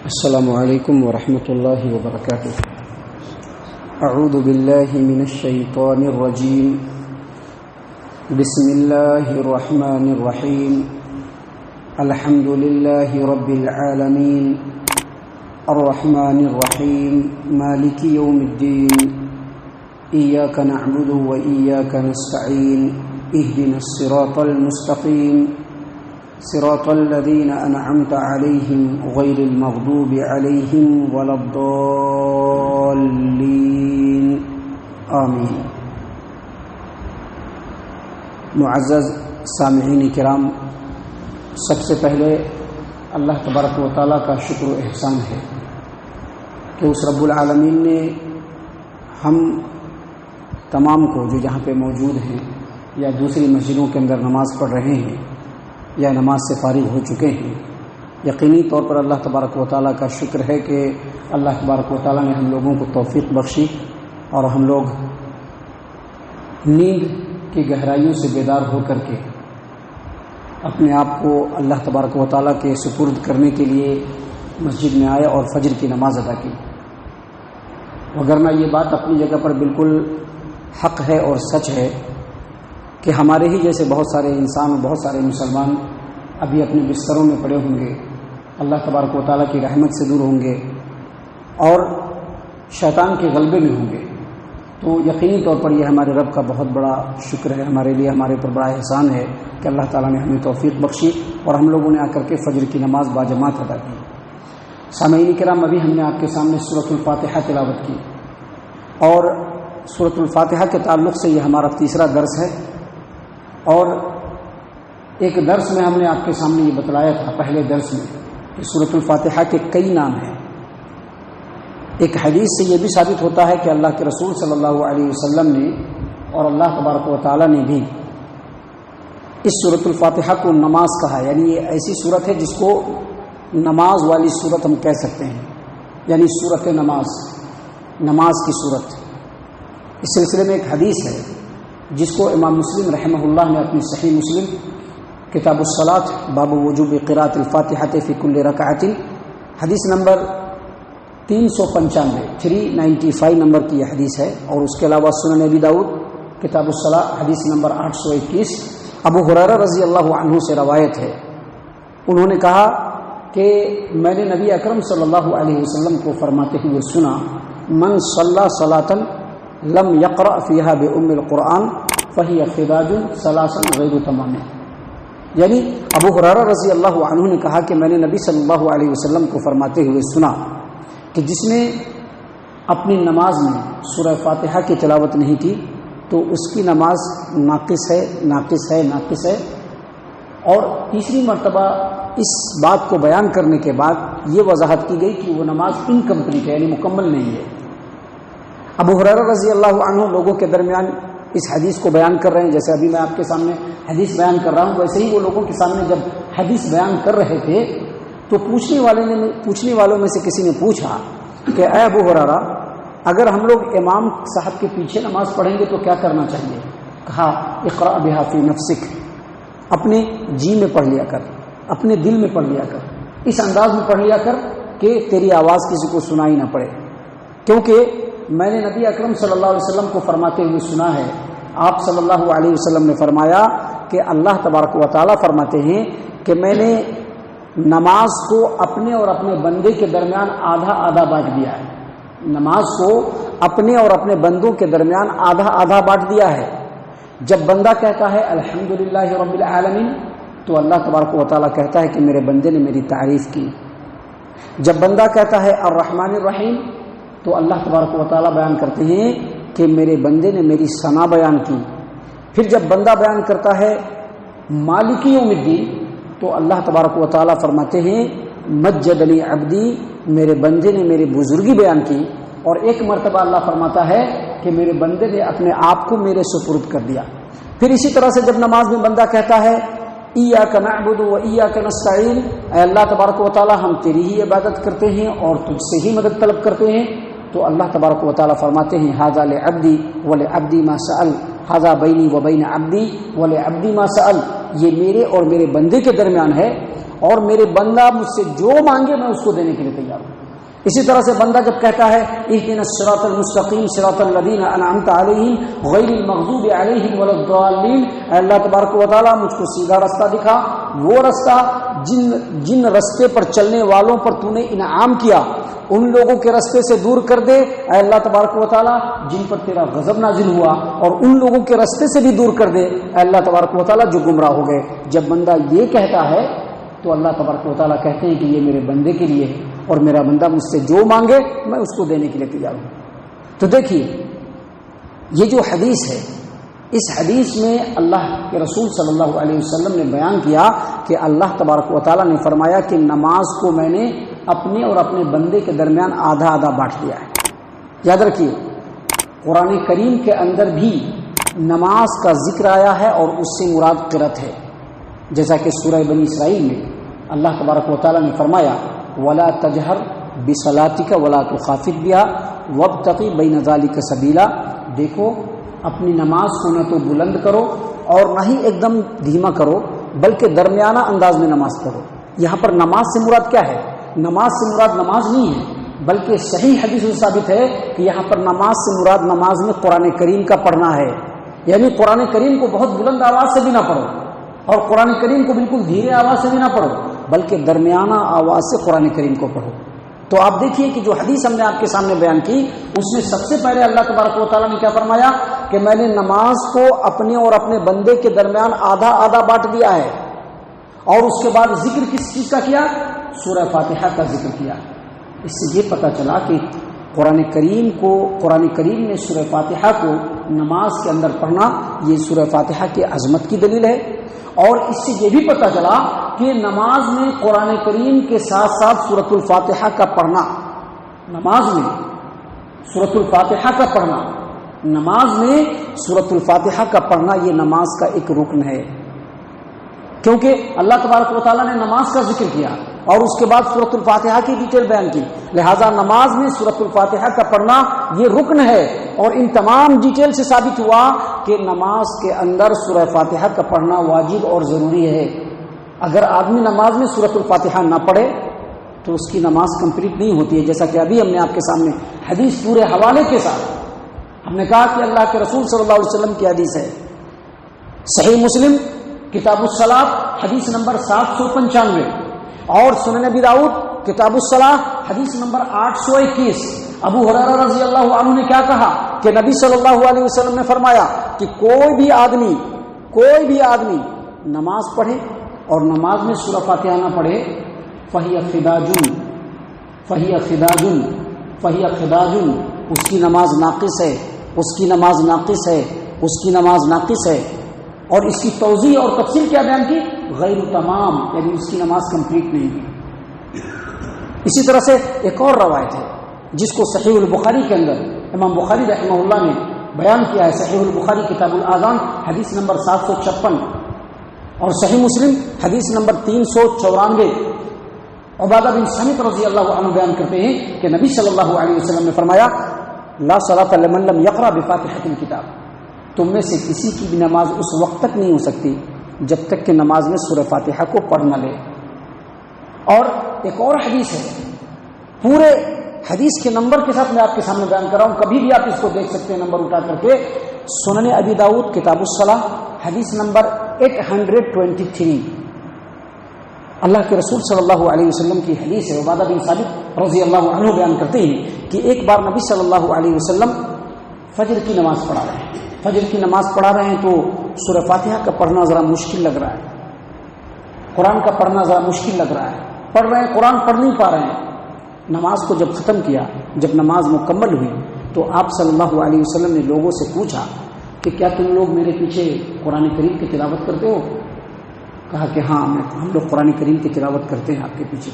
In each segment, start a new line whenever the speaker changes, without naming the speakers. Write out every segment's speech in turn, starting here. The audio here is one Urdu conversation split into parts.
السلام علیکم ورحمۃ اللہ وبرکاتہ۔ اعوذ باللہ من الشیطان الرجیم، بسم اللہ الرحمن الرحیم، الحمد للہ رب العالمین، الرحمن الرحیم، مالک یوم الدین، ایاک نعبد و ایاک نستعین، اہدنا الصراط المستقیم، صراط الذین انعمت علیہم غیر المغضوب علیہم ولا الضالین، آمین۔ معزز سامعین کرام، سب سے پہلے اللہ تبارک و تعالیٰ کا شکر و احسان ہے کہ اس رب العالمین نے ہم تمام کو جو جہاں پہ موجود ہیں یا دوسری مسجدوں کے اندر نماز پڑھ رہے ہیں یا نماز سے فارغ ہو چکے ہیں، یقینی طور پر اللہ تبارک و تعالیٰ کا شکر ہے کہ اللہ تبارک و تعالیٰ نے ہم لوگوں کو توفیق بخشی اور ہم لوگ نیند کی گہرائیوں سے بیدار ہو کر کے اپنے آپ کو اللہ تبارک و تعالیٰ کے سپرد کرنے کے لیے مسجد میں آئے اور فجر کی نماز ادا کی۔ وگرنہ یہ بات اپنی جگہ پر بالکل حق ہے اور سچ ہے کہ ہمارے ہی جیسے بہت سارے انسان اور بہت سارے مسلمان ابھی اپنے بستروں میں پڑے ہوں گے، اللہ تبارک و تعالیٰ کی رحمت سے دور ہوں گے اور شیطان کے غلبے میں ہوں گے۔ تو یقینی طور پر یہ ہمارے رب کا بہت بڑا شکر ہے، ہمارے لیے ہمارے پر بڑا احسان ہے کہ اللہ تعالیٰ نے ہمیں توفیق بخشی اور ہم لوگوں نے آ کر کے فجر کی نماز باجماعت ادا کی۔ سامعین کرام، ابھی ہم نے آپ کے سامنے سورۃ الفاتحہ تلاوت کی اور سورۃ الفاتحہ کے تعلق سے یہ ہمارا تیسرا درس ہے، اور ایک درس میں ہم نے آپ کے سامنے یہ بتلایا تھا پہلے درس میں کہ سورۃ الفاتحہ کے کئی نام ہیں۔ ایک حدیث سے یہ بھی ثابت ہوتا ہے کہ اللہ کے رسول صلی اللہ علیہ وسلم نے اور اللہ تبارک و تعالیٰ نے بھی اس سورۃ الفاتحہ کو نماز کہا، یعنی یہ ایسی صورت ہے جس کو نماز والی صورت ہم کہہ سکتے ہیں، یعنی صورت نماز کی صورت۔ اس سلسلے میں ایک حدیث ہے جس کو امام مسلم رحمہ اللہ نے اپنی صحیح مسلم کتاب الصلاۃ باب وجوب قراءۃ الفاتحہ فی کل رکعۃ، حدیث نمبر 395 نمبر کی یہ حدیث ہے، اور اس کے علاوہ سنن ابی داؤد کتاب الصلاۃ حدیث نمبر 821 ابو ہریرہ رضی اللہ عنہ سے روایت ہے۔ انہوں نے کہا کہ میں نے نبی اکرم صلی اللہ علیہ وسلم کو فرماتے ہوئے سنا، من صلی صلاۃ لم یقرأ فیہا بأم القرآن فہی خداج ثلاثا غیر تمام، یعنی ابو ہریرہ رضی اللہ عنہ نے کہا کہ میں نے نبی صلی اللہ علیہ وسلم کو فرماتے ہوئے سنا کہ جس نے اپنی نماز میں سورہ فاتحہ کی تلاوت نہیں کی تو اس کی نماز ناقص ہے۔ اور تیسری مرتبہ اس بات کو بیان کرنے کے بعد یہ وضاحت کی گئی کہ وہ نماز انکمپلیٹ ہے، یعنی مکمل نہیں ہے۔ ابو ہریرہ رضی اللہ عنہ لوگوں کے درمیان اس حدیث کو بیان کر رہے ہیں، جیسے ابھی میں آپ کے سامنے حدیث بیان کر رہا ہوں، ویسے ہی وہ لوگوں کے سامنے جب حدیث بیان کر رہے تھے تو پوچھنے والوں میں سے کسی نے پوچھا کہ اے ابو ہریرہ، اگر ہم لوگ امام صاحب کے پیچھے نماز پڑھیں گے تو کیا کرنا چاہیے؟ کہا اقرأ بہا فی نفسک، اپنے جی میں پڑھ لیا کر، اپنے دل میں پڑھ لیا کر، اس انداز میں پڑھ لیا کر کہ تیری آواز کسی کو سنائی نہ پڑے، کیونکہ میں نے نبی اکرم صلی اللہ علیہ وسلم کو فرماتے ہوئے سنا ہے، آپ صلی اللہ علیہ وسلم نے فرمایا کہ اللہ تبارک و تعالیٰ فرماتے ہیں کہ میں نے نماز کو اپنے اور اپنے بندے کے درمیان آدھا آدھا بانٹ دیا ہے، نماز کو اپنے اور اپنے بندوں کے درمیان آدھا آدھا بانٹ دیا ہے۔ جب بندہ کہتا ہے الحمدللہ رب العالمین تو اللہ تبارک و تعالیٰ کہتا ہے کہ میرے بندے نے میری تعریف کی۔ جب بندہ کہتا ہے الرحمن الرحیم تو اللہ تبارک و تعالیٰ بیان کرتے ہیں کہ میرے بندے نے میری ثنا بیان کی۔ پھر جب بندہ بیان کرتا ہے مالک یوم الدین تو اللہ تبارک و تعالیٰ فرماتے ہیں مجدنی عبدی، میرے بندے نے میری بزرگی بیان کی۔ اور ایک مرتبہ اللہ فرماتا ہے کہ میرے بندے نے اپنے آپ کو میرے سپرد کر دیا۔ پھر اسی طرح سے جب نماز میں بندہ کہتا ہے ایاک نعبد و ایاک نستعین، اے اللہ تبارک و تعالیٰ ہم تیری ہی عبادت کرتے ہیں اور تجھ سے ہی مدد طلب کرتے ہیں، تو اللہ تبارک و تعالیٰ فرماتے ہیں ھذا لعبدی ولعبدی ما سأل، ھذا بینی و بین عبدی ولعبدی ما سأل، یہ میرے اور میرے بندے کے درمیان ہے اور میرے بندہ مجھ سے جو مانگے میں اس کو دینے کے لیے تیار ہوں. اسی طرح سے بندہ جب کہتا ہے اہدنا الصراط المستقیم صراط الذین انعمت علیہم غیر المغضوب علیہم ولا الضالین، اے اللہ تبارک و تعالیٰ مجھ کو سیدھا رستہ دکھا، وہ رستہ جن رستے پر چلنے والوں پر تو نے انعام کیا ان لوگوں کے رستے سے دور کر دے، اے اللہ تبارک و تعالیٰ جن پر تیرا غضب نازل ہوا اور ان لوگوں کے رستے سے بھی دور کر دے، اے اللہ تبارک و تعالیٰ جو گمراہ ہو گئے. جب بندہ یہ کہتا ہے تو اللہ تبارک و تعالیٰ کہتے ہیں کہ یہ میرے بندے کے لیے ہے اور میرا بندہ مجھ سے جو مانگے میں اس کو دینے کے لیے تیار ہوں. تو دیکھیے یہ جو حدیث ہے، اس حدیث میں اللہ کے رسول صلی اللہ علیہ وسلم نے بیان کیا کہ اللہ تبارک و تعالیٰ نے فرمایا کہ نماز کو میں نے اپنے اور اپنے بندے کے درمیان آدھا آدھا بانٹ دیا ہے. یاد رکھیے قرآن کریم کے اندر بھی نماز کا ذکر آیا ہے اور اس سے مراد قرأت ہے، جیسا کہ سورہ بنی اسرائیل میں اللہ تبارک و تعالیٰ نے فرمایا ولا تجہر بصلاتک ولا تخافت بها وابتغ بین ذلک سبیلا. دیکھو اپنی نماز کو نہ تو بلند کرو اور نہ ہی ایک دم دھیما کرو بلکہ درمیانہ انداز میں نماز پڑھو. یہاں پر نماز سے مراد کیا ہے؟ نماز سے مراد نماز نہیں ہے بلکہ صحیح حدیث سے ثابت ہے کہ یہاں پر نماز سے مراد نماز میں قرآن کریم کا پڑھنا ہے. یعنی قرآن کریم کو بہت بلند آواز سے بھی نہ پڑھو اور قرآن کریم کو بالکل دھیرے آواز سے بھی نہ پڑھو بلکہ درمیانہ آواز سے قرآن کریم کو پڑھو. تو آپ دیکھیے کہ جو حدیث ہم نے آپ کے سامنے بیان کی اس میں سب سے پہلے اللہ تبارک و تعالیٰ نے کیا فرمایا کہ میں نے نماز کو اپنے اور اپنے بندے کے درمیان آدھا آدھا بانٹ دیا ہے. اور اس کے بعد ذکر کس چیز کا کیا؟ سورہ فاتحہ کا ذکر کیا. اس سے یہ پتہ چلا کہ قرآن کریم نے سورہ فاتحہ کو نماز کے اندر پڑھنا یہ سورہ فاتحہ کی عظمت کی دلیل ہے. اور اس سے یہ بھی پتہ چلا کہ نماز میں قرآن کریم کے ساتھ ساتھ سورۃ الفاتحہ کا پڑھنا، نماز میں سورۃ الفاتحہ کا پڑھنا، نماز میں سورۃ الفاتحہ کا پڑھنا یہ نماز کا ایک رکن ہے. کیونکہ اللہ تبارک و تعالیٰ نے نماز کا ذکر کیا اور اس کے بعد سورۃ الفاتحہ کی ڈیٹیل بیان کی، لہذا نماز میں سورۃ الفاتحہ کا پڑھنا یہ رکن ہے. اور ان تمام ڈیٹیل سے ثابت ہوا کہ نماز کے اندر سورہ فاتحہ کا پڑھنا واجب اور ضروری ہے. اگر آدمی نماز میں سورۃ الفاتحہ نہ پڑھے تو اس کی نماز کمپلیٹ نہیں ہوتی ہے. جیسا کہ ابھی ہم نے آپ کے سامنے حدیث پورے حوالے کے ساتھ ہم نے کہا کہ اللہ کے رسول صلی اللہ علیہ وسلم کی حدیث ہے، صحیح مسلم کتاب الصلاۃ حدیث نمبر 795 اور سنن ابی داؤد کتاب الصلاۃ حدیث نمبر 821. ابو ہریرہ رضی اللہ عنہ نے کیا کہا کہ نبی صلی اللہ علیہ وسلم نے فرمایا کہ کوئی بھی آدمی نماز پڑھے اور نماز میں سورہ فاتحہ نہ پڑھے فہی خداج، اس کی نماز ناقص ہے. اور اس کی توضیح اور تفصیل کیا بیان کی؟ غیر تمام، یعنی اس کی نماز کمپلیٹ نہیں ہوئی. اسی طرح سے ایک اور روایت ہے جس کو صحیح البخاری کے اندر امام بخاری رحمہ اللہ نے بیان کیا ہے. صحیح البخاری کتاب الاذان حدیث نمبر 756 اور صحیح مسلم حدیث نمبر 394. عبادہ بن صامت رضی اللہ عنہ بیان کرتے ہیں کہ نبی صلی اللہ علیہ وسلم نے فرمایا لا صلاۃ لمن لم یقرأ بفاتحۃ الکتاب، تم میں سے کسی کی بھی نماز اس وقت تک نہیں ہو سکتی جب تک کہ نماز میں سورہ فاتحہ کو پڑھ نہ لے. اور ایک اور حدیث ہے، پورے حدیث کے نمبر کے ساتھ میں آپ کے سامنے بیان کر رہا ہوں، کبھی بھی آپ اس کو دیکھ سکتے ہیں نمبر اٹھا کر کے. سنن ابی داؤد کتاب الصلاۃ حدیث نمبر 823. اللہ کے رسول صلی اللہ علیہ وسلم کی حدیث ہے. عبادہ بن صامت رضی اللہ عنہ بیان کرتے ہیں کہ ایک بار نبی صلی اللہ علیہ وسلم فجر کی نماز پڑھا رہے ہیں تو سورہ فاتحہ کا پڑھنا ذرا مشکل لگ رہا ہے، قرآن کا پڑھنا ذرا مشکل لگ رہا ہے، پڑھ رہے ہیں قرآن پڑھ نہیں پا رہے ہیں. نماز کو جب ختم کیا، جب نماز مکمل ہوئی تو آپ صلی اللہ علیہ وسلم نے لوگوں سے پوچھا کہ کیا تم لوگ میرے پیچھے قرآن کریم کی تلاوت کرتے ہو؟ کہا کہ ہاں ہم لوگ قرآن کریم کی تلاوت کرتے ہیں آپ کے پیچھے.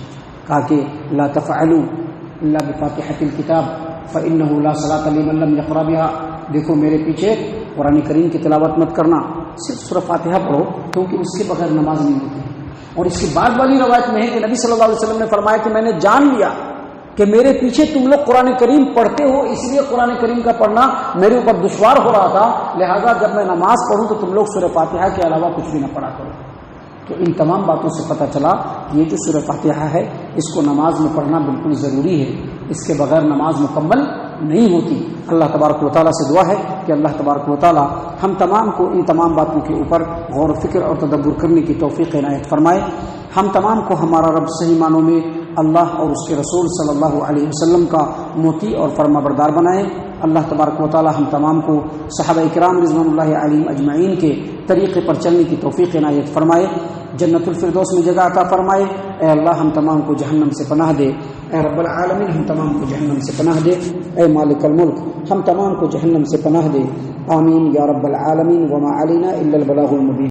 کہا کہ لا تفعلوا الا بفاتحة الكتاب فإنه لا صلاة لمن لم يقرأ بها. دیکھو میرے پیچھے قرآن کریم کی تلاوت مت کرنا، صرف سورہ فاتحہ پڑھو کیونکہ اس کے بغیر نماز نہیں ہوتی. اور اس کی بعد والی روایت میں ہے کہ نبی صلی اللہ علیہ وسلم نے فرمایا کہ میں نے جان لیا کہ میرے پیچھے تم لوگ قرآن کریم پڑھتے ہو، اس لیے قرآن کریم کا پڑھنا میرے اوپر دشوار ہو رہا تھا، لہذا جب میں نماز پڑھوں تو تم لوگ سورہ فاتحہ کے علاوہ کچھ بھی نہ پڑھا کرو. تو ان تمام باتوں سے پتہ چلا کہ یہ جو سورہ فاتحہ ہے اس کو نماز میں پڑھنا بالکل ضروری ہے، اس کے بغیر نماز مکمل نہیں ہوتی۔ اللہ تبارک و تعالیٰ سے دعا ہے کہ اللہ تبارک و تعالیٰ ہم تمام کو ان تمام باتوں کے اوپر غور و فکر اور تدبر کرنے کی توفیق عنایت فرمائے، ہم تمام کو ہمارا رب صحیح معنوں میں اللہ اور اس کے رسول صلی اللہ علیہ وسلم کا مطیع اور فرما بردار بنائے۔ اللہ تبارک و تعالیٰ ہم تمام کو صحابہ کرام رضوان اللہ علیہم اجمعین کے طریقے پر چلنے کی توفیق عنایت فرمائے، جنت الفردوس میں جگہ عطا فرمائے۔ اے اللہ ہم تمام کو جہنم سے پناہ دے، اے رب العالمین ہم تمام کو جہنم سے پناہ دے، اے مالک الملک ہم تمام کو جہنم سے پناہ دے، آمین یا رب العالمین۔ وما علینا الا البلاغ المبین۔